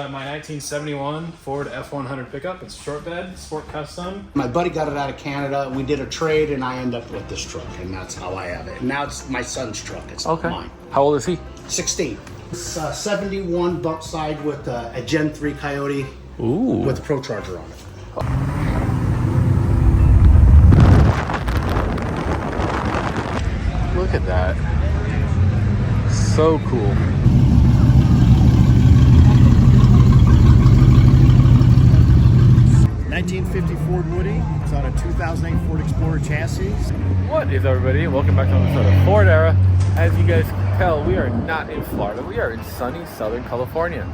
my 1971 Ford F100 pickup. It's short bed, sport custom. My buddy got it out of Canada. We did a trade, and I ended up with this truck, and that's how I have it. And now it's my son's truck. It's not mine. How old is he? 16. It's a 71 Bumpside with a Gen 3 Coyote. Ooh. With a Pro Charger on it. Look at that. So cool. 1950 Ford Woody. It's on a 2008 Ford Explorer chassis. What is everybody? Welcome back to another episode of Ford Era. As you guys can tell, we are not in Florida. We are in sunny Southern California.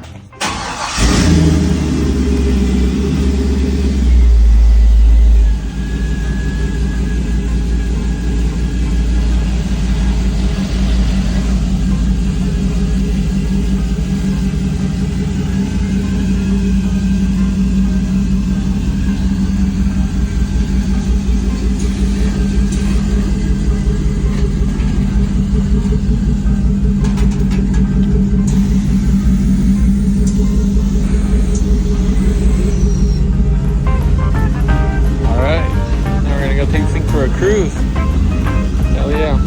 For a cruise. Hell yeah.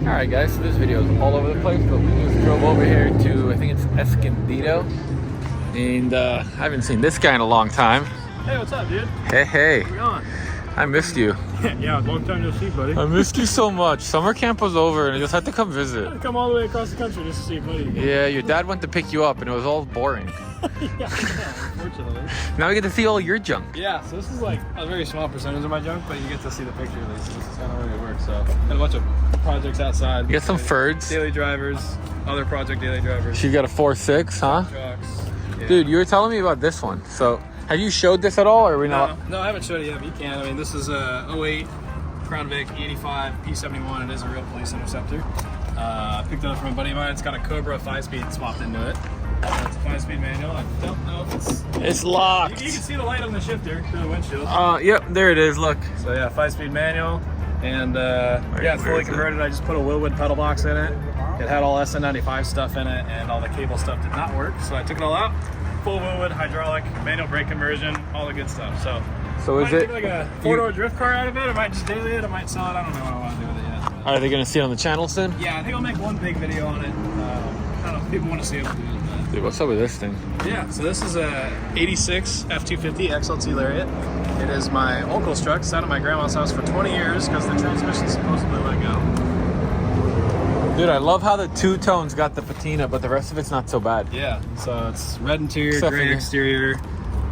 Alright guys, so this video is all over the place, but we just drove over here to, I think it's Escondido, and I haven't seen this guy in a long time. Hey, what's up, dude? Hey, hey. How's it going? I missed you. Yeah, long time no see, buddy. I missed you so much. Summer camp was over and I just had to come visit. I come all the way across the country just to see you, buddy. Yeah, your dad went to pick you up and it was all boring. Yeah, unfortunately. Now we get to see all your junk. Yeah, so this is like a very small percentage of my junk, but you get to see the picture of this. This is kind of where it works. So, got a bunch of projects outside. You get some Fords. Daily drivers, other project daily drivers. She got a 4.6, huh? Trucks. Yeah. Dude, you were telling me about this one. So, have you showed this at all, or are we not? No, I haven't showed it yet, but you can. I mean, this is a 08 Crown Vic E85 P71. It is a real police interceptor. Picked it up from a buddy of mine. It's got a Cobra 5-speed swapped into it. It's a 5-speed manual. I don't know if it's locked. You can see the light on the shifter through the windshield. Yep, there it is. Look. So yeah, 5-speed manual, and yeah, it's fully converted. I just put a Willwood pedal box in it. It had all SN95 stuff in it, and all the cable stuff did not work. So I took it all out. Full Willwood, hydraulic, manual brake conversion, all the good stuff. So is it like a 4-door drift car out of it? I might just daily it. I might sell it. I don't know what I want to do with it yet. Are they gonna see it on the channel soon? Yeah, I think I'll make one big video on it. I don't know if people want to see it. Dude, what's up with this thing? Yeah, so this is a 86 F250 XLT Lariat. It is my uncle's truck. It's out of my grandma's house for 20 years because the transmission's supposedly let go. Dude, I love how the two-tones got the patina, but the rest of it's not so bad. Yeah, so it's red interior, Except gray for exterior.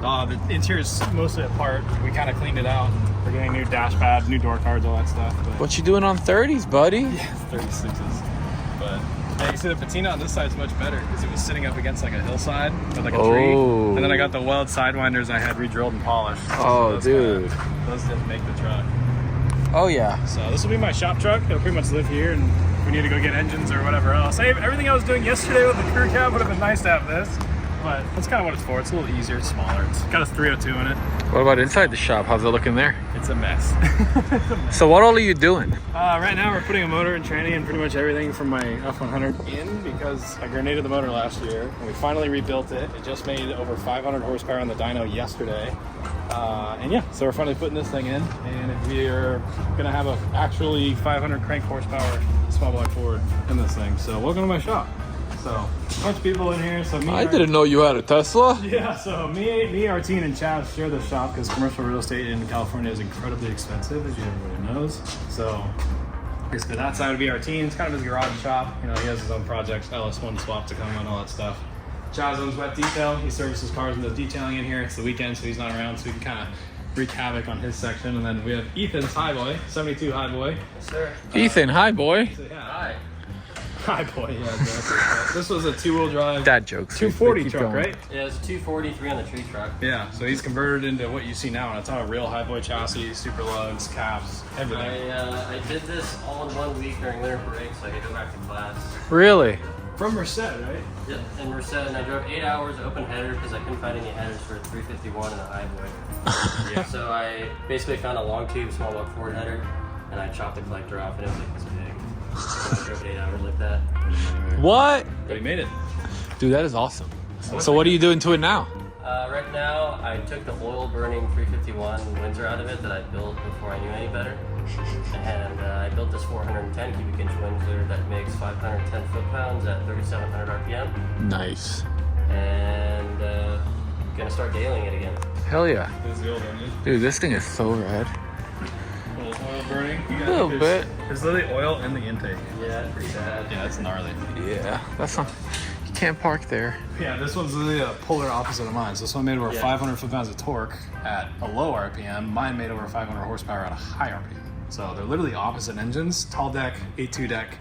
The interior is mostly apart. We kind of cleaned it out. We're getting new dash pad, new door cards, all that stuff. But what you doing on 30s, buddy? yeah, 36s. But yeah, you see the patina on this side's much better because it was sitting up against like a hillside with like a tree. And then I got the weld sidewinders I had re-drilled and polished. Oh, dude. Those didn't make the truck. Oh, yeah. So this will be my shop truck. It'll pretty much live here, and if we need to go get engines or whatever else. Everything I was doing yesterday with the crew cab would have been nice to have this, but that's kind of what it's for. It's a little easier, it's smaller. It's got a 302 in it. What about inside the shop? How's it looking there? It's a mess. So what all are you doing? Right now we're putting a motor and tranny and pretty much everything from my F100 in because I grenaded the motor last year and we finally rebuilt it. It just made over 500 horsepower on the dyno yesterday. And yeah, so we're finally putting this thing in, and we're gonna have a actually 500 crank horsepower small block Ford in this thing. So welcome to my shop. So a bunch of people in here. So I didn't know you had a Tesla. Yeah, so me, Artine, and Chaz share the shop because commercial real estate in California is incredibly expensive, as everybody knows. So basically that side would be Artine. It's kind of his garage shop. You know, he has his own projects, LS1 swap to come on, all that stuff. Chaz owns Wet Detail. He services cars and does detailing in here. It's the weekend, so he's not around, so we can kind of wreak havoc on his section. And then we have Ethan's Highboy, 72 Highboy. Yes, sir. Ethan, hi, boy. So yeah, hi. High boy, yeah, exactly. This was a 2-wheel drive. Dad jokes. 240 Keep truck, going. right? Yeah, it's 243 on the tree truck. Yeah, so he's converted into what you see now, and it's on a real high boy chassis, super lugs, caps, everything. I did this all in 1 week during winter break, so I could go back to class. Really? From Merced, right? Yep, in Merced, and I drove 8 hours open header because I couldn't find any headers for a 351 and a high boy. Yeah. So I basically found a long tube, small block Ford header, and I chopped the collector off, and it was like this big. I drove 8 hours like that. What? But he made it. Dude, that is awesome. So what are you doing to it now? Right now, I took the oil-burning 351 Windsor out of it that I built before I knew any better. And I built this 410 cubic inch Windsor that makes 510 foot-pounds at 3,700 RPM. Nice. And gonna start daling it again. Hell yeah. This is the old engine. Dude, this thing is so rad. A little oil burning. A little bit. There's literally oil in the intake. Yeah, it's pretty sad. Yeah, it's gnarly. Yeah, that's not. You can't park there. Yeah, this one's literally a polar opposite of mine. So this one made over Yeah. 500 foot-pounds of torque at a low RPM. Mine made over 500 horsepower at a high RPM. So they're literally opposite engines. Tall deck, 8.2 deck.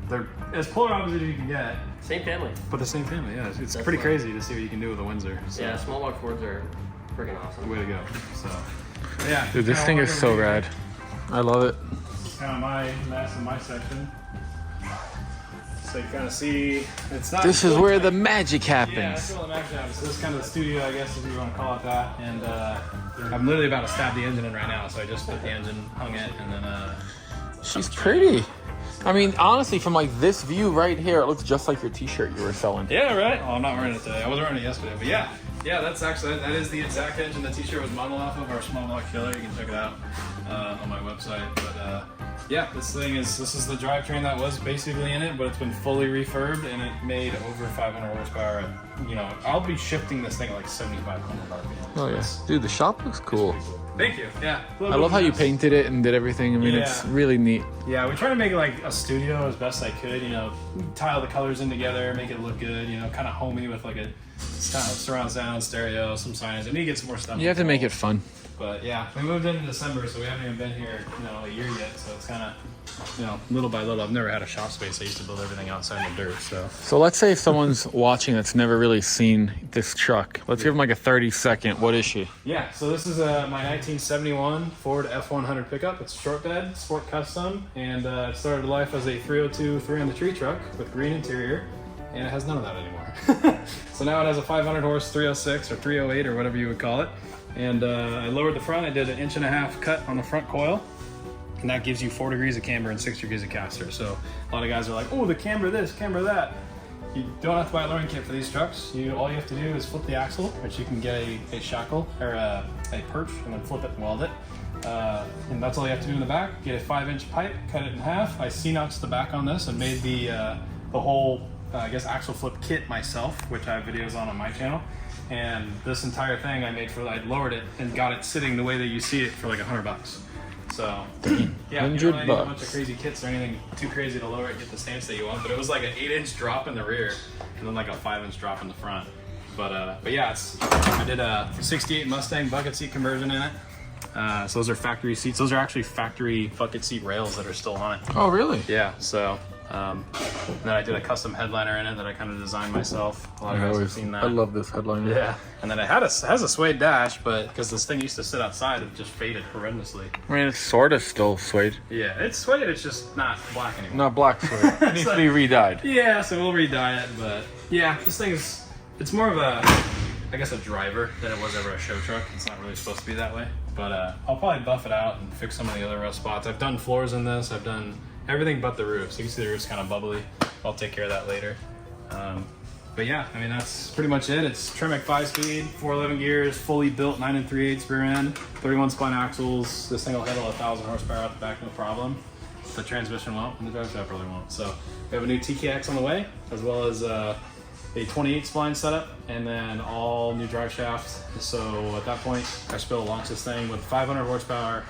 They're as polar opposite as you can get, Same family. but the same family. Yeah, it's That's pretty fun. crazy to see what you can do with a Windsor. So, Yeah, small block Fords are freaking awesome. way to go. So, yeah. Dude, this kinda thing walk is over so here. rad. I love it. Kind of my mess in my section. So you kind of see, it's not. This is where the magic Yeah, that's happens. where the magic happens. So this is kind of the studio, I guess, if you want to call it that. And I'm literally about to stab the engine in right now. So I just put the engine, hung it, and then. She's pretty. I mean, honestly, from like this view right here, it looks just like your t-shirt you were selling. Yeah, right. Oh, I'm not wearing it today. I wasn't wearing it yesterday, but yeah. Yeah, that's actually, that is the exact engine the t-shirt was modeled off of, our small block killer. You can check it out on my website. But yeah, this is the drivetrain that was basically in it, but it's been fully refurbed and it made over 500 horsepower. And, you know, I'll be shifting this thing at like 7,500 RPM. Oh yeah, dude, the shop looks cool. Thank you. Yeah. I love how you painted it and did everything. I mean, it's Yeah. really neat. Yeah, we try to make it like a studio as best I could, you know, tile the colors in together, make it look good, you know, kind of homey with like a surround sound, stereo, some signage. I need to get some more stuff. You have to make it fun. But yeah, we moved in December, so we haven't even been here, you know, a year yet. So it's kind of, you know, little by little. I've never had a shop space. I used to build everything outside in the dirt. So let's say if someone's watching that's never really seen this truck, let's give them like a 30-second. What is she? yeah, so this is my 1971 Ford F100 pickup. It's short bed, sport custom, and it started life as a 302 3 on the tree truck with green interior, and it has none of that anymore. So now it has a 500 horse 306 or 308 or whatever you would call it. And I lowered the front. I did an 1.5 inch cut on the front coil, and that gives you 4 degrees of camber and 6 degrees of caster. So a lot of guys are like, oh, the camber this, camber that. You don't have to buy a lowering kit for these trucks. All you have to do is flip the axle, which you can get a shackle or a perch and then flip it and weld it. And that's all you have to do in the back. Get a 5-inch pipe, cut it in half. I C-notched the back on this and made the whole, I guess, axle flip kit myself, which I have videos on my channel. And this entire thing I lowered it and got it sitting the way that you see it for like $100. So yeah, you don't need a bunch of crazy kits or anything too crazy to lower it, get the stance that you want. But it was like an 8-inch drop in the rear and then like a 5-inch drop in the front. But yeah, I did a 68 Mustang bucket seat conversion in it. So those are factory seats. Those are actually factory bucket seat rails that are still on it. Oh, really? Yeah, so then I did a custom headliner in it that I kind of designed myself. A lot of guys have seen that. I love this headliner. Yeah, and then it has a suede dash, but because this thing used to sit outside, it just faded horrendously. I mean, it's sort of still suede. Yeah, it's suede, it's just not black anymore. Not black suede. It needs to be re-dyed. Yeah, so we'll re-dye it, but yeah, this thing it's more of a, I guess, a driver than it was ever a show truck. It's not really supposed to be that way, but I'll probably buff it out and fix some of the other rough spots. I've done floors in this, I've done everything but the roof. So you can see the roof's kind of bubbly. I'll take care of that later. But yeah, I mean, that's pretty much it. It's Tremec 5-speed, 411 gears, fully built 9 3/8 rear end, 31 spline axles. This thing will handle 1,000 horsepower out the back, no problem. The transmission won't, and the drive shaft probably won't. So we have a new TKX on the way, as well as a 28 spline setup, and then all new drive shafts. So at that point, I should be able to launch this thing with 500 horsepower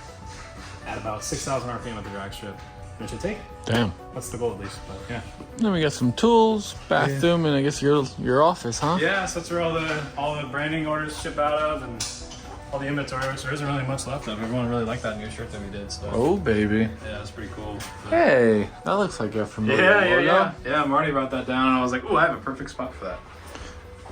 at about 6,000 RPM with the drag strip. It should take it. Damn. That's the goal, at least. But yeah. Then we got some tools, bathroom, and I guess your office, huh? Yeah, so that's where all the branding orders ship out of, and all the inventory, which there isn't really much left of. Everyone really liked that new shirt that we did. So Oh, baby. yeah, it's pretty cool. Hey, that looks like a familiar logo. Yeah, Marty brought that down, and I was like, "Ooh, I have a perfect spot for that."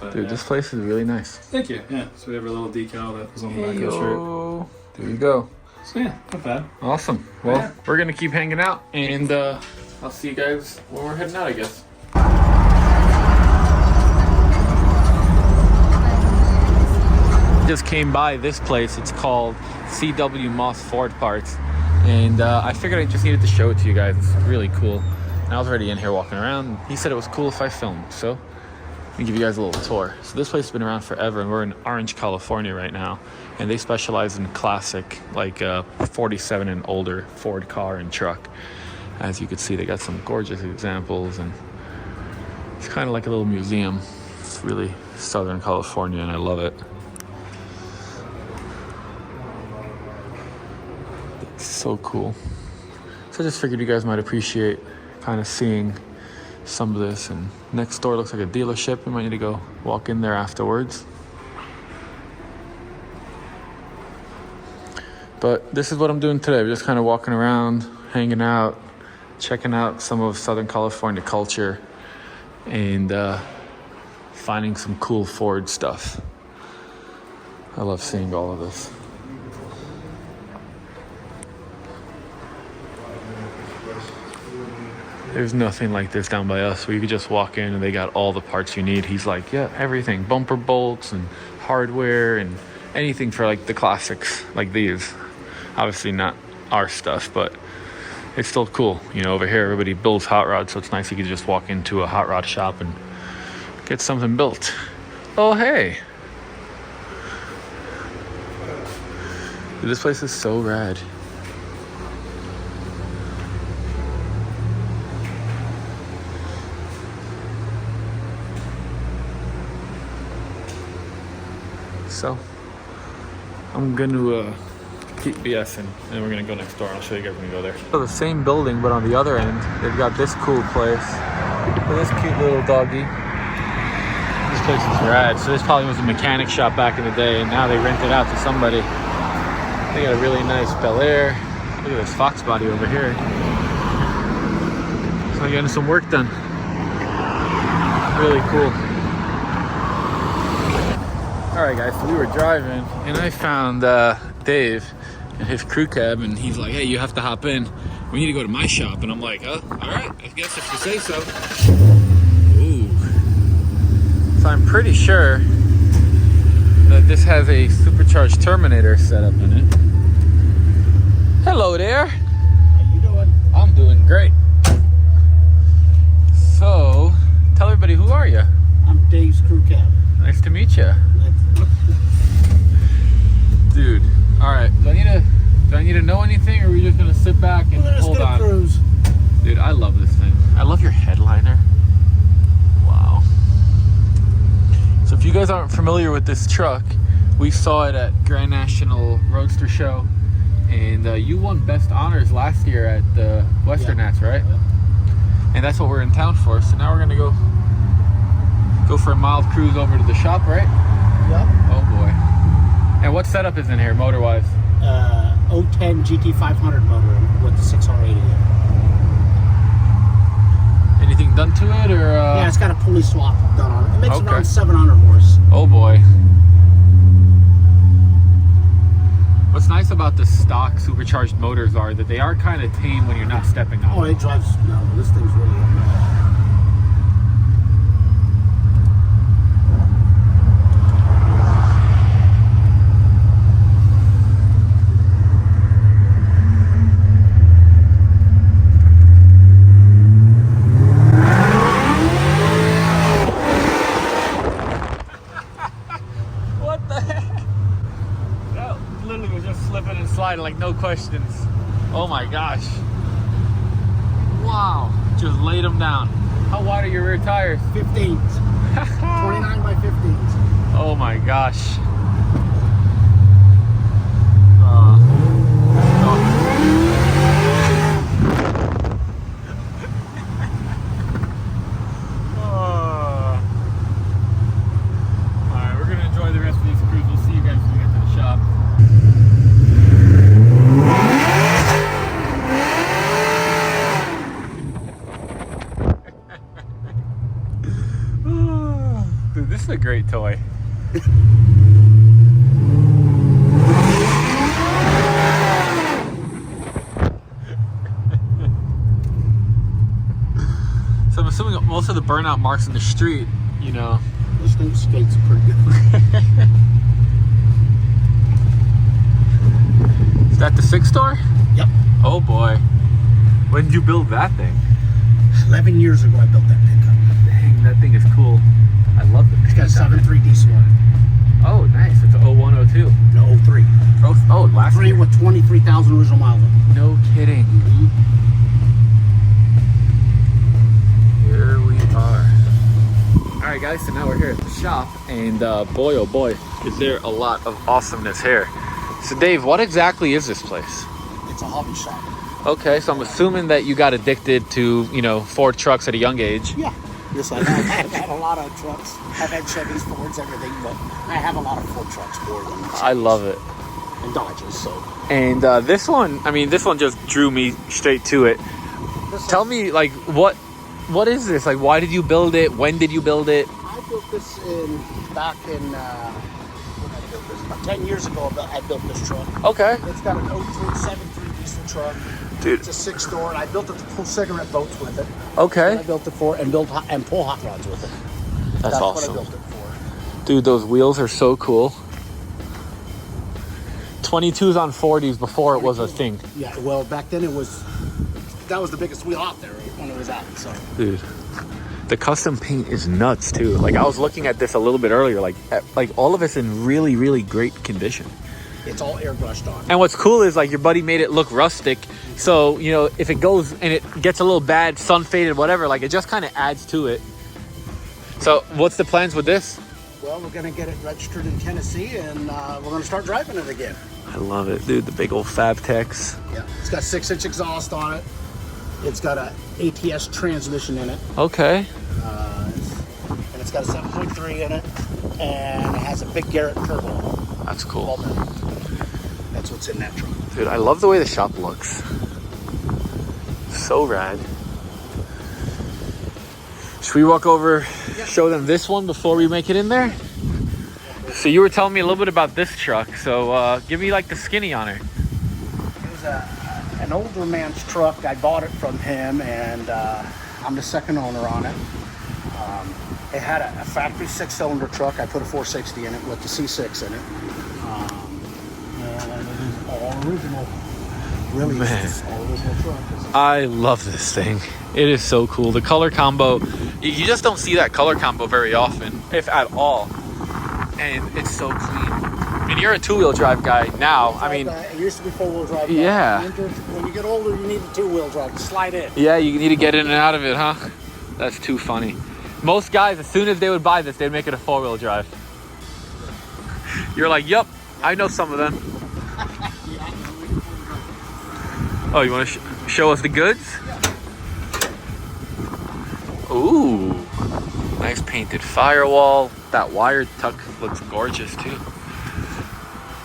But, Dude, this place is really nice. Thank you. Yeah, so we have a little decal that was on the back of the shirt. Yo. There you go. So yeah, not bad. Awesome. Well, Yeah. we're gonna keep hanging out, and I'll see you guys when we're heading out, I guess. Just came by this place. It's called CW Moss Ford Parts, and I figured I just needed to show it to you guys. It's really cool. And I was already in here walking around. He said it was cool if I filmed, so let me give you guys a little tour. So this place has been around forever, and we're in Orange, California right now, and they specialize in classic, like 47 and older Ford car and truck. As you can see, they got some gorgeous examples, and it's kind of like a little museum. It's really Southern California, and I love it. It's so cool. So I just figured you guys might appreciate kind of seeing some of this. And next door looks like a dealership. We might need to go walk in there afterwards. But this is what I'm doing today. We're just kind of walking around, hanging out, checking out some of Southern California culture, and finding some cool Ford stuff. I love seeing all of this. There's nothing like this down by us where you could just walk in and they got all the parts you need. He's like, yeah, everything. Bumper bolts and hardware and anything for like the classics like these. Obviously not our stuff, but it's still cool. You know, over here everybody builds hot rods, so it's nice you could just walk into a hot rod shop and get something built. Oh, hey. Dude, this place is so rad. So I'm gonna keep BSing, and we're gonna go next door. I'll show you guys when we go there. So the same building, but on the other end, they've got this cool place with this cute little doggy. This place is rad. So this probably was a mechanic shop back in the day, and now they rent it out to somebody. They got a really nice Bel Air. Look at this Fox body over here. So they're getting some work done. Really cool. Alright guys, so we were driving and I found Dave in his crew cab, and he's like, hey, you have to hop in. We need to go to my shop. And I'm like, oh, alright, I guess if you say so. Ooh. So I'm pretty sure that this has a supercharged Terminator set up in it. Hello there. How you doing? I'm doing great. So, tell everybody, who are you? I'm Dave's crew cab. Nice to meet you. Dude, all right. Do I need to know anything, or are we just gonna sit back and hold on? Cruise. Dude, I love this thing. I love your headliner. Wow. So if you guys aren't familiar with this truck, we saw it at Grand National Roadster Show, and you won Best Honors last year at the Western Nats, right? Yeah. And that's what we're in town for. So now we're gonna go for a mild cruise over to the shop, right? Yep. Oh boy. And what setup is in here, motor-wise? 010 GT500 motor with the 6R80. Anything done to it, or? Yeah, it's got a pulley swap done on it. It makes Okay. around 700 horse. Oh boy. What's nice about the stock supercharged motors are that they are kind of tame when you're not stepping on Oh, them. it drives. No, this thing's really amazing. What the heck? That literally was just slipping and sliding like no questions. Oh my gosh. Wow. Just laid them down. How wide are your rear tires? 15s. 29 by 15s. Oh my gosh. Alright, we're gonna enjoy the rest of these cruise. We'll see you guys when we get to the shop. toy. So I'm assuming most of the burnout marks in the street, you know. This thing skates pretty good. Is that the 6-door? Yep. Oh boy. When did you build that thing? 11 years ago I built that pickup. Dang, that thing is cool. I love the It's got paint on it. 7.3 diesel on it. Oh, nice. It's a 0102. No, 03. Oh, last 3 year. with 23,000 original miles on it. No kidding. Here we are. All right, guys. So now we're here at the shop, and boy, oh boy, is there a lot of awesomeness here. So, Dave, what exactly is this place? It's a hobby shop. Okay, so I'm assuming that you got addicted to, you know, Ford trucks at a young age. Yeah. Yes, I have. I've had a lot of trucks. I've had Chevys, Fords, everything, but I have a lot of Ford trucks more than Chevys. I love it. And Dodges, so. And this one, I mean, this one just drew me straight to it. Tell me, like, what is this? Like, why did you build it? When did you build it? I built this back in, when I built this, about 10 years ago I built this truck. Okay. It's got an 03 diesel truck. Dude. It's a 6-door, and I built it to pull cigarette boats with it. Okay. I built it for, and pull hot rods with it. That's what awesome. I built it for. Dude, those wheels are so cool. 22s on 40s before it was a thing. Yeah, well, back then that was the biggest wheel out there when it was out, so. Dude, the custom paint is nuts too. Like, I was looking at this a little bit earlier, like all of it's in really, really great condition. It's all airbrushed on. And what's cool is, like, your buddy made it look rustic. So, you know, if it goes and it gets a little bad, sun faded, whatever, like, it just kind of adds to it. So what's the plans with this? Well, we're gonna get it registered in Tennessee, and we're gonna start driving it again. I love it, dude. The big old Fab Tex. Yeah, it's got 6-inch exhaust on it. It's got a ATS transmission in it, Okay. and it's got a 7.3 in it, and it has a big Garrett turbo. That's cool. That's what's in that truck. Dude, I love the way the shop looks. So rad. Should we walk over, show them this one before we make it in there? So you were telling me a little bit about this truck. So give me like the skinny on her. It was an older man's truck. I bought it from him, and I'm the second owner on it. It had a factory 6-cylinder truck. I put a 460 in it with the C6 in it. And it is all original. Really, Man. it's just all original truck. I love this thing. It is so cool. The color combo, you just don't see that color combo very often, if at all. And it's so clean. I mean, you're a 2-wheel drive guy now. I mean, it used to be 4-wheel drive. Yeah. When you get older, you need a 2-wheel drive to slide in. yeah, you need to get in and out of it, huh? That's too funny. Most guys, as soon as they would buy this, they'd make it a 4-wheel drive. You're like, yep, I know some of them. Oh, you want to show us the goods? Ooh, nice painted firewall. That wire tuck looks gorgeous too.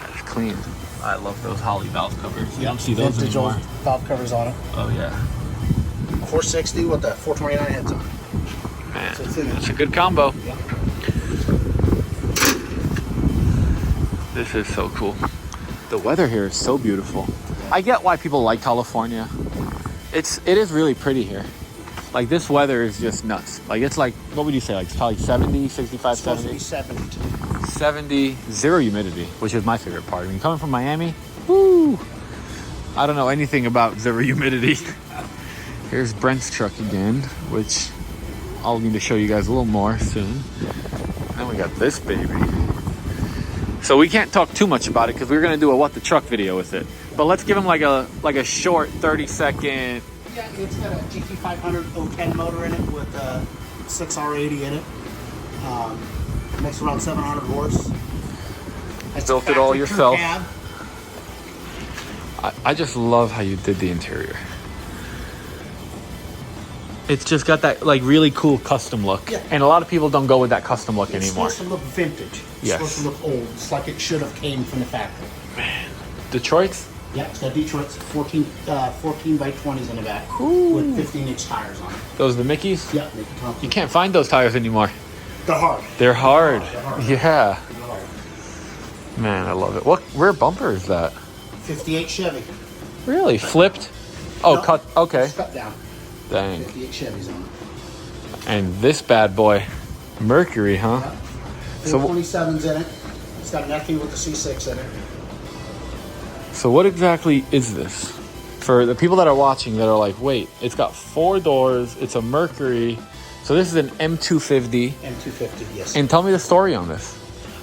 That's clean. I love those Holly valve covers. You don't see those Vintage anymore. old valve covers on it. Oh yeah. 460 with the 429 heads on it. Man, So it's in it. it's a good combo. Yeah. This is so cool. The weather here is so beautiful. I get why people like California. It is really pretty here. Like, this weather is just nuts. Like, it's like, what would you say? Like, it's probably 70, 65, It's supposed to be 70. 70. 70, zero humidity, which is my favorite part. I mean, coming from Miami, woo! I don't know anything about zero humidity. Here's Brent's truck again, which I'll need to show you guys a little more soon. And then we got this baby. So we can't talk too much about it because we're gonna do a what the truck video with it. But let's give him like a short 30-second. Yeah, it's got a GT500 010 motor in it with a 6R80 in it. Makes around 700 horse. It's Built a it all factory yourself. crew cab. I just love how you did the interior. It's just got that like really cool custom look. Yeah. And a lot of people don't go with that custom look It's anymore. supposed to look vintage. It's Yes. supposed to look old. It's like it should have came from the factory. Detroit's? Yeah, it's got Detroit's 14 by 20s in the back with 15-inch tires on it. Those are the Mickeys? Yeah, Mickey Thompson. You can't find those tires anymore. They're hard. They're hard. They're hard. Yeah. Man, I love it. What rear bumper is that? 58 Chevy. Really? Flipped? Oh, No, cut. Okay. It's cut down. Dang. 58 Chevys on it. And this bad boy, Mercury, huh? Yeah. So- 427's in it. It's got an FE with the C6 in it. So what exactly is this? For the people that are watching that are like, wait, it's got 4 doors, it's a Mercury. So this is an M250. M250, yes. And tell me the story on this.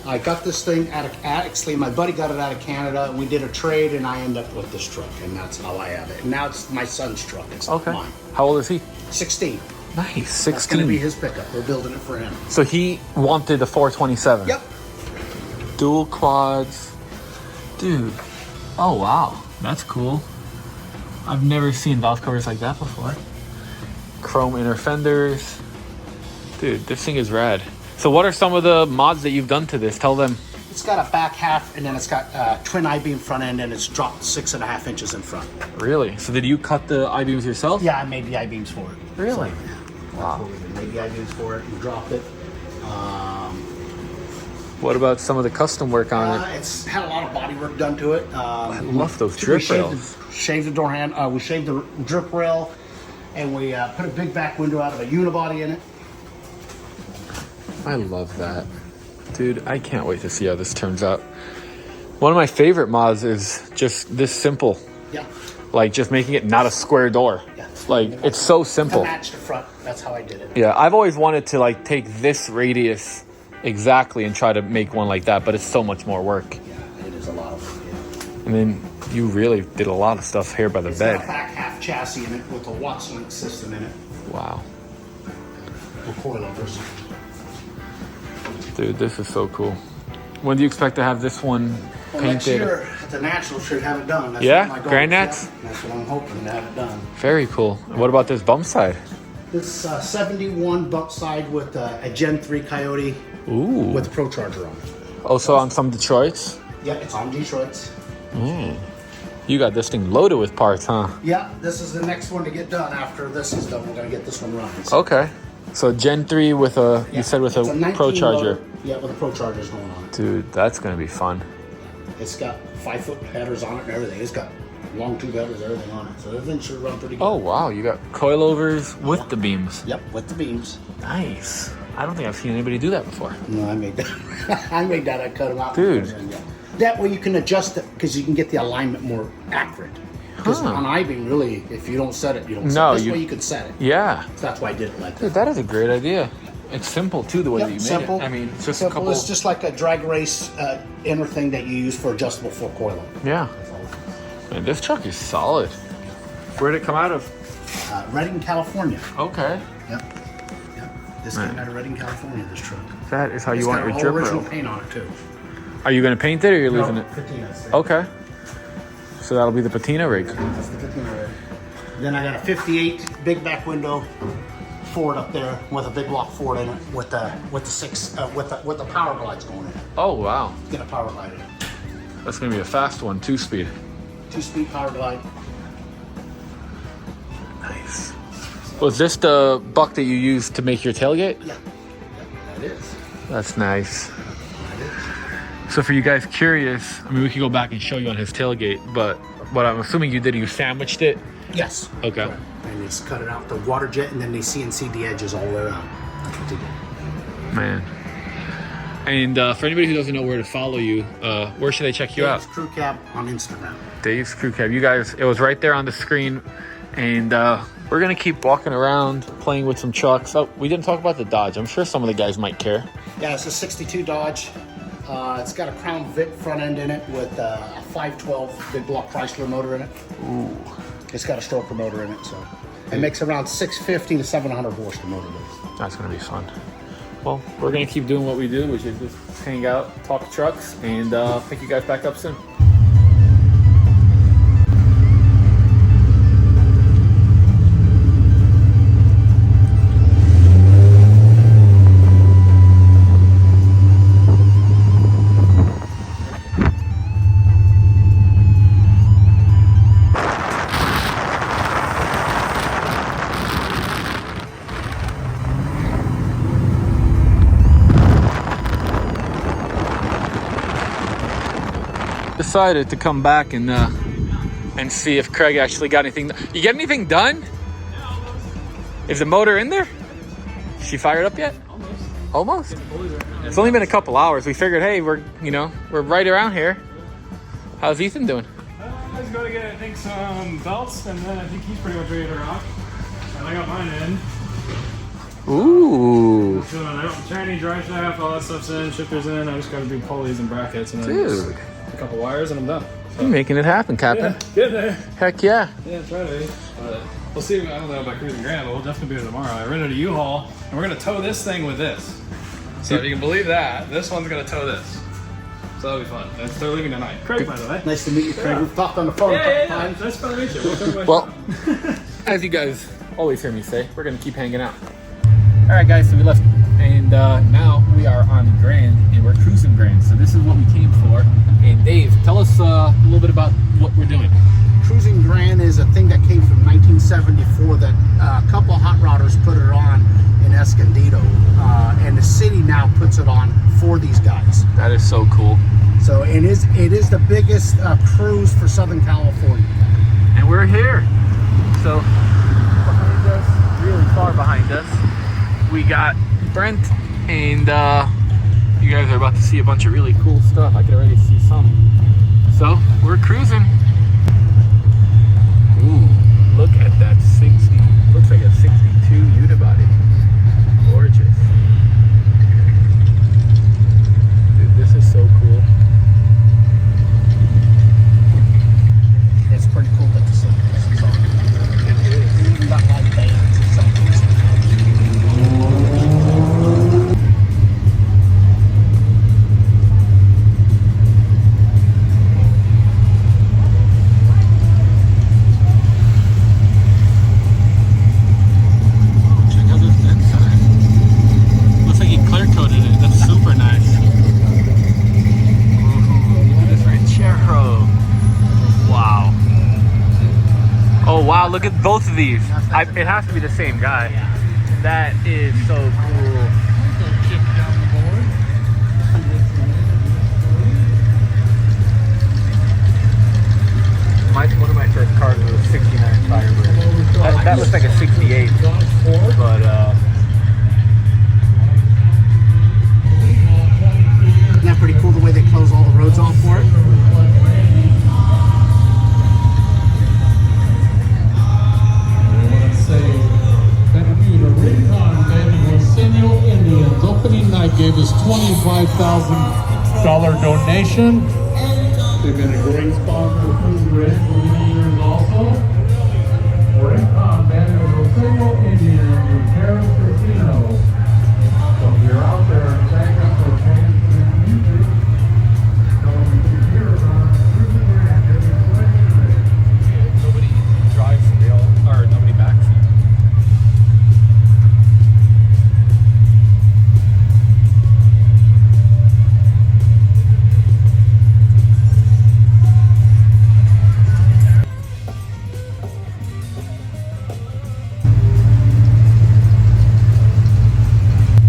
I got this thing actually, my buddy got it out of Canada. We did a trade, and I ended up with this truck, and that's how I have it. And now it's my son's truck. It's not Okay. mine. How old is he? 16. Nice, That's going to be 16. his pickup. We're building it for him. So he wanted the 427. Yep. Dual quads. Dude. Oh, wow. That's cool. I've never seen valve covers like that before. Chrome inner fenders. Dude, this thing is rad. So what are some of the mods that you've done to this? Tell them. It's got a back half, and then it's got twin I-beam front end, and it's dropped 6.5 inches in front. Really? So did you cut the I-beams yourself? Yeah, I made the I-beams for it. Really? Wow. We made the I-beams for it and dropped it. What about some of the custom work on it? It's had a lot of body work done to it. I love those drip rails. Shaved the door hand. We shaved the drip rail, and we put a big back window out of a unibody in it. I love that. Dude, I can't wait to see how this turns out. One of my favorite mods is just this simple. Yeah. Like just making it not a square door. Yeah. Like it's so To simple. match the front. That's how I did it. Yeah, I've always wanted to like take this radius exactly and try to make one like that, but it's so much more work. Yeah, it is a lot of work. Yeah. And then you really did a lot of stuff here by the It's got a bed. back half chassis in it with a Watts link system in it. Wow. With coilovers. Dude, this is so cool. When do you expect to have this one Well, next painted? year at the Nationals should have it done. That's Yeah? what my goal Grand is. Nats? Yeah, that's what I'm hoping to have it done. Very cool. What about this bump side? This 71 Bumpside with a Gen 3 Coyote Ooh. with a Pro Charger on it. Also on some Detroits? Yeah, it's on Detroit's. You got this thing loaded with parts, huh? Yeah, this is the next one to get done. After this is done, we're gonna get this one running. So, Okay. So Gen 3 with a, you said with it's a 19 Pro Charger. motor. Yeah, with a Pro Charger's going on it. Dude, that's gonna be fun. It's got 5-foot headers on it and everything. It's got long tube headers, everything on it. So everything should run pretty good. Oh wow, you got coilovers with the beams. Yep, with the beams. Nice. I don't think I've seen anybody do that before. No, I made that. I made that. I cut them out. Dude. Yeah. That way you can adjust it because you can get the alignment more accurate. Because on I-beam, really, if you don't set it, you don't set No, it. This you- way you can set it. Yeah. So that's why I did it like Dude, that. that is a great idea. It's simple too, the way that you made simple. it. I mean, it's just simple. a couple. It's just like a drag race inner thing that you use for adjustable fork coiling. Yeah. Man, this truck is solid. Where'd it come out of? Redding, California. Okay. Yep. Yep. This came out of Redding, California, this truck. That is how It's you want got your all drip original rail. paint on it, too. Are you gonna paint it or you're leaving it? Patina. Okay. So that'll be the patina rig. That's the patina rig. Then I got a 58 big back window Ford up there with a big block Ford in it with the power glides going in it. Oh wow. Get a power glide in it. That's gonna be a fast one, 2-speed. 2-speed power glide. Nice. Was this the buck that you used to make your tailgate? Yeah. That is. That's nice. That is. So for you guys curious, I mean, we could go back and show you on his tailgate, but what I'm assuming you did, you sandwiched it. Yes. Okay. And they cut it out the water jet, and then they CNC the edges all the way around. That's what they did. Man. And for anybody who doesn't know where to follow you, where should they check you out? Dave's Crew Cab on Instagram. Dave's Crew Cab. You guys, it was right there on the screen. And we're going to keep walking around, playing with some trucks. Oh, we didn't talk about the Dodge. I'm sure some of the guys might care. Yeah, it's a 62 Dodge. It's got a Crown Vic front end in it with a 512 big block Chrysler motor in it. Ooh. It's got a stroker motor in it, so it makes around 650 to 700 horse, the motor does. That's going to be fun. Well, we're going to keep doing what we do, which is just hang out, talk trucks, and pick you guys back up soon. decided to come back and see if Craig actually got anything. You get anything done? Is the motor in there? She fired up yet? Almost. It's only been a couple hours. We figured, hey, we're right around here. How's Ethan doing? He's going to get, I think, some belts, and then I think he's pretty much ready to rock. And I got mine in. Ooh. So I got the tranny, drive shaft, all that stuff's in, shifters in. I just got to do pulleys and brackets, and then Dude. a couple wires, and I'm done. So, You're making it happen, Captain. yeah, get there. Heck yeah. Yeah, try to be. But we'll see. I don't know about Crusing Grand, but we'll definitely be there tomorrow. I rented a U-Haul, and we're going to tow this thing with this. So if you can believe that, this one's going to tow this. So that'll be fun. And they're leaving tonight. Craig, by the way. Nice to meet you, Craig. We've talked on the phone a couple times. Nice to meet you. We'll talk about Well, as you guys always hear me say, we're going to keep hanging out. All right, guys, so we left, and now we are on Grand, and we're cruising Grand. So this is what we came for. And Dave, tell us a little bit about what we're doing. Cruising Grand is a thing that came from 1974 that a couple of hot rodders put it on in Escondido, and the city now puts it on for these guys. That is so cool. So it is the biggest cruise for Southern California. And we're here. So behind us, really far behind us, we got Brent, and you guys are about to see a bunch of really cool stuff. I can already see some. So we're cruising. Ooh, look at that 60. Looks like a 62 unibody. Gorgeous. Dude, this is so cool. It's pretty cool that the city puts this on. It is. We even got live bands and something. Wow, look at both of these. It has to be the same guy. That is so cool. One of my first cars was a 69 Firebird. That looks like a 68. But Isn't that pretty cool the way they close all the roads off for it? Indians. Opening night gave us $25,000 donation. They've been a great sponsor for Crusing Grand for many years also. We're in combat with Rosendo Indians in Paris Casino. So if you're out there and thank us for paying for the music, so we can hear about Crusing Grand every Friday. nobody drives the rail, or nobody backs it.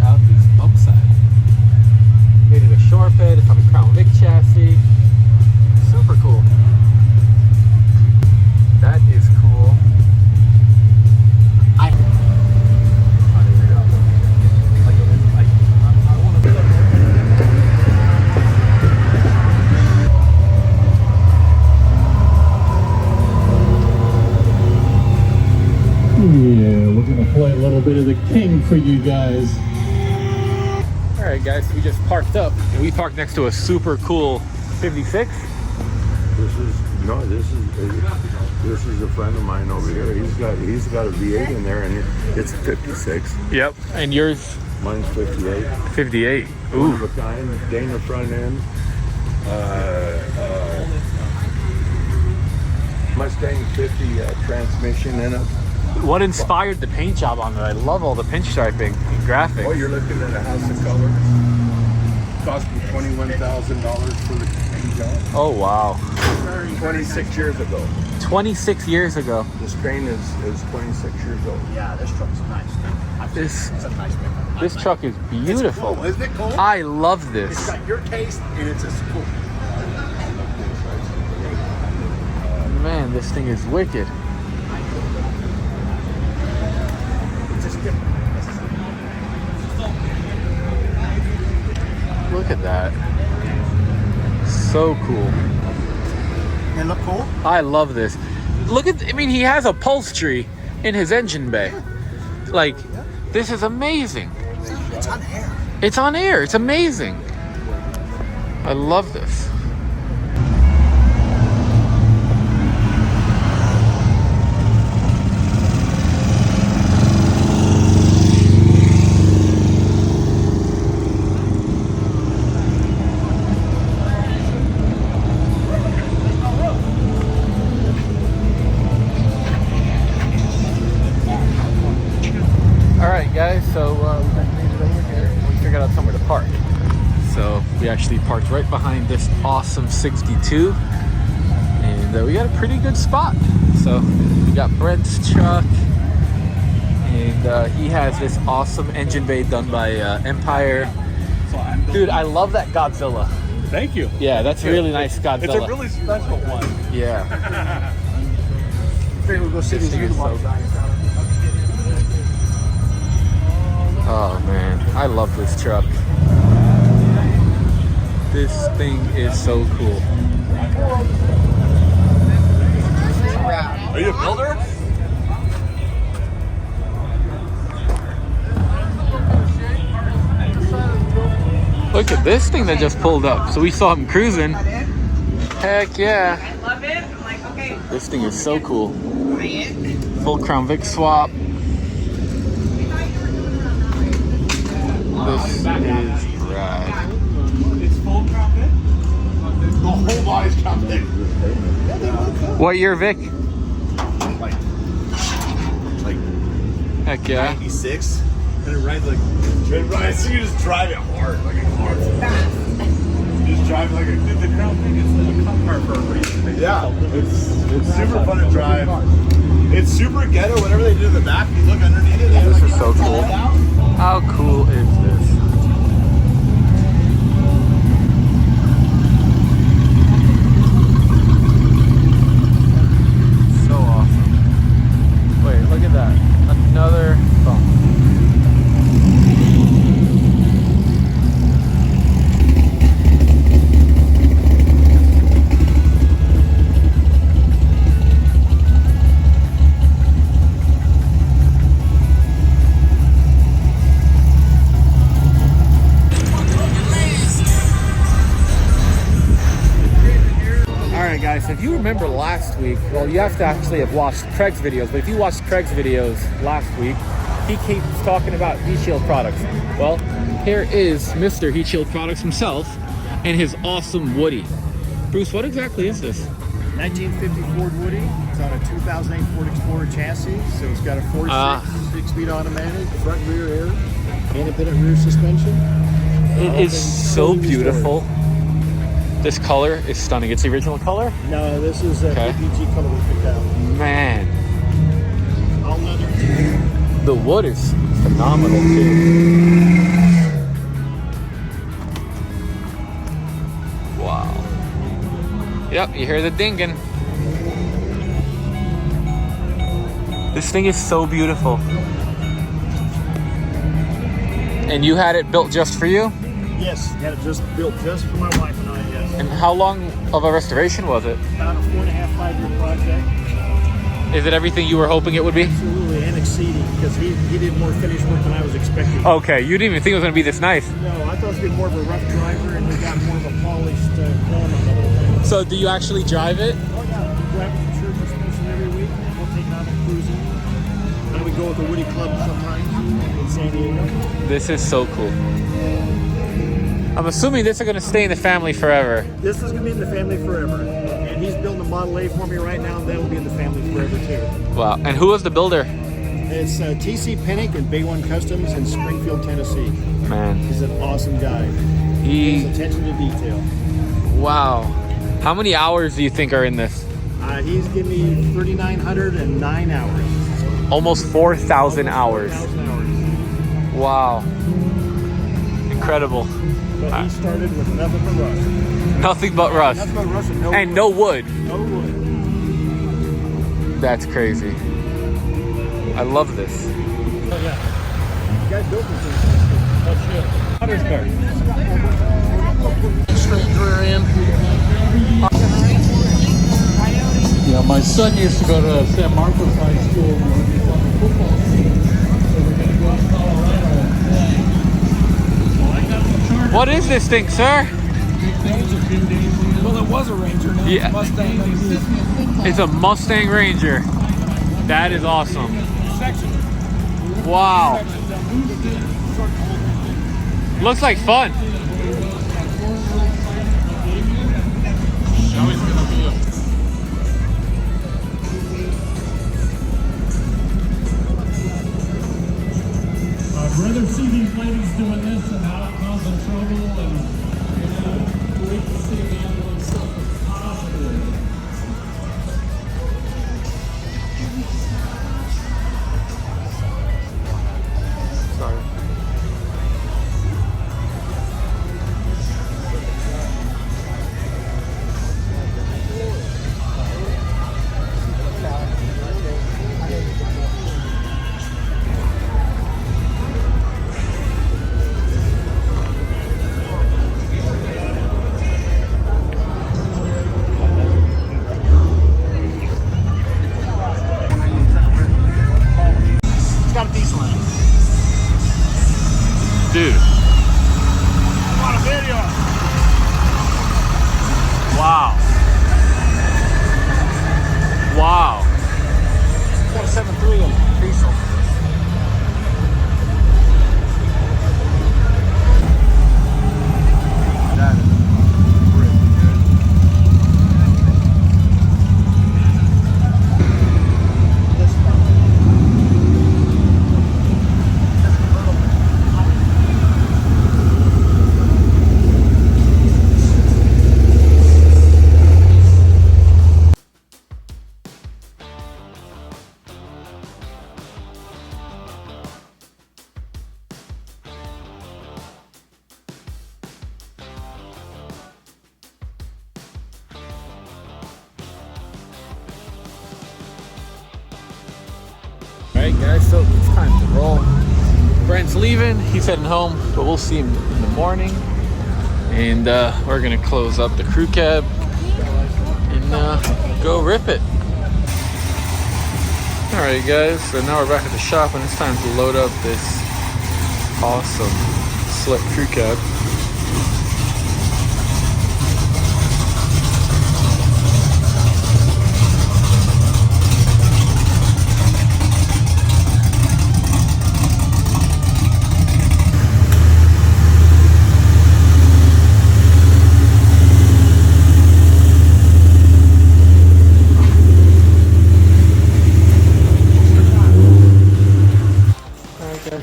Out this Bumpside. Made it a short bed, it's on a Crown Vic chassis. Super cool. That is cool. Yeah, we're gonna play a little bit of the King for you guys. Alright guys, we just parked up. And we parked next to a super cool 56. This is a friend of mine over here. He's got a V8 in there, and it's 56. Yep. And yours? Mine's 58. 58. One of a kind, Dana front end. Mustang 50 transmission in it. What inspired the paint job on it? I love all the pinstriping and graphics. Oh, you're looking at a house of colors. Cost me $21,000 for the paint job. Oh wow. 26 years ago. 26 years ago. This train is 26 years old. Yeah, this truck's nice. This It's a nice pickup. this truck is beautiful. Cool, isn't it cool? I love this. It's got your taste, and it's as cool. Man, this thing is wicked. Look at that. So cool. They look cool. I love this. Look at, I mean, he has upholstery in his engine bay. Like, this is amazing. It's on air. It's on air. It's amazing. I love this. Guys, so we made it over here. We figured out somewhere to park. So we actually parked right behind this awesome 62, and we got a pretty good spot. So we got Brent's truck, and he has this awesome engine bay done by Empire. Dude, I love that Godzilla. Thank you. Yeah, that's a really nice Godzilla. It's a really special one. Yeah. We'll go see these new ones. Oh man, I love this truck. This thing is so cool. Are you a builder? Look at this thing that just pulled up. So we saw him cruising. Heck yeah. I love it. I'm like, okay. This thing is so cool. Full Crown Vic swap. This is rad. It's full Crown Vic? The whole body's Crown Vic. What year Vic? Like Heck yeah. 96. And it rides like, so you just drive it hard, like a car. You just drive like The Crown Vic is a cop car for a reason. yeah, it's super fun to drive. It's super ghetto. Whenever they do the back, you look underneath it. This is so cool. How cool is this? So awesome. Wait, look at that. Another bump. Guys, if you remember last week, well, you have to actually have watched Craig's videos, but if you watched Craig's videos last week, he keeps talking about Heat Shield products. Well, here is Mr. Heat Shield Products himself and his awesome Woody. Bruce, what exactly is this? 1950 Ford Woody. It's on a 2008 Ford Explorer chassis, so it's got a 4.6 six-speed automatic, front rear air, independent rear suspension. It is so beautiful. This color is stunning. It's the original color? No, this is a Okay. PPG color we picked out. Man, All leather. the wood is phenomenal too. Wow. Yep, you hear the dinging. This thing is so beautiful. And you had it built just for you? Yes, had it just built just for my wife and I, yes. And how long of a restoration was it? About a 4.5, 5-year project. Is it everything you were hoping it would be? Absolutely, and exceeding, because he did more finish work than I was expecting. Okay, you didn't even think it was going to be this nice. No, I thought it was going to be more of a rough driver, and we got more of a polished chrome on the whole thing. So do you actually drive it? Oh yeah, we drive it to church suspension every week. We'll take it out on cruising. Then we go with the Woody Club sometimes in San Diego. This is so cool. I'm assuming this is going to stay in the family forever. This is going to be in the family forever. And he's building a Model A for me right now, and that'll be in the family forever too. Wow. And who was the builder? It's TC Pennick and Big One Customs in Springfield, Tennessee. Man, He's an awesome guy. He he... has attention to detail. Wow. How many hours do you think are in this? He's given me 3,909 hours. Almost 4,000 hours. 4,000 hours. Wow. Incredible. But he started with nothing but rust. Nothing but rust. Nothing but rust and And no wood. no wood. That's crazy. I love this. Oh, yeah. You guys built this thing. Oh, shit. Hunter's car. Straight rear end. Yeah, my son used to go to San Marcos High School and he was on the football team. So we're going to go to Colorado and play. So I got the charter. What is this thing, sir? Well, it was a Ranger. Now Yeah. it's a Mustang. It's a Mustang Ranger. That is awesome. Wow. Looks like fun. I'd rather see these ladies doing this than out causing trouble and wait to see a man doing something positive. Sorry. It's got a decent line. Dude. On a video. Wow. Wow. It's got a 7.3 in diesel. That is really good. Alright guys, so it's time to roll. Brent's leaving, he's heading home, but we'll see him in the morning. And we're gonna close up the crew cab and go rip it. Alright guys, so now we're back at the shop and it's time to load up this awesome slick crew cab.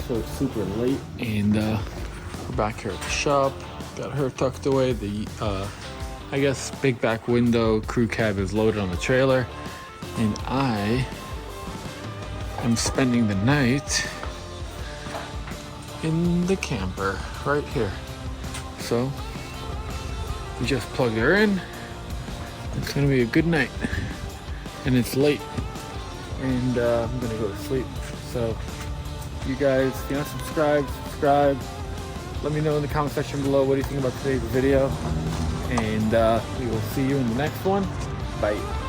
So it's super late and we're back here at the shop. Got her tucked away. The I guess big back window crew cab is loaded on the trailer and I am spending the night in the camper right here. So we just plugged her in. It's gonna be a good night and it's late and I'm gonna go to sleep. So you guys, if you want to subscribe. Let me know in the comment section below what do you think about today's video. And we will see you in the next one. Bye.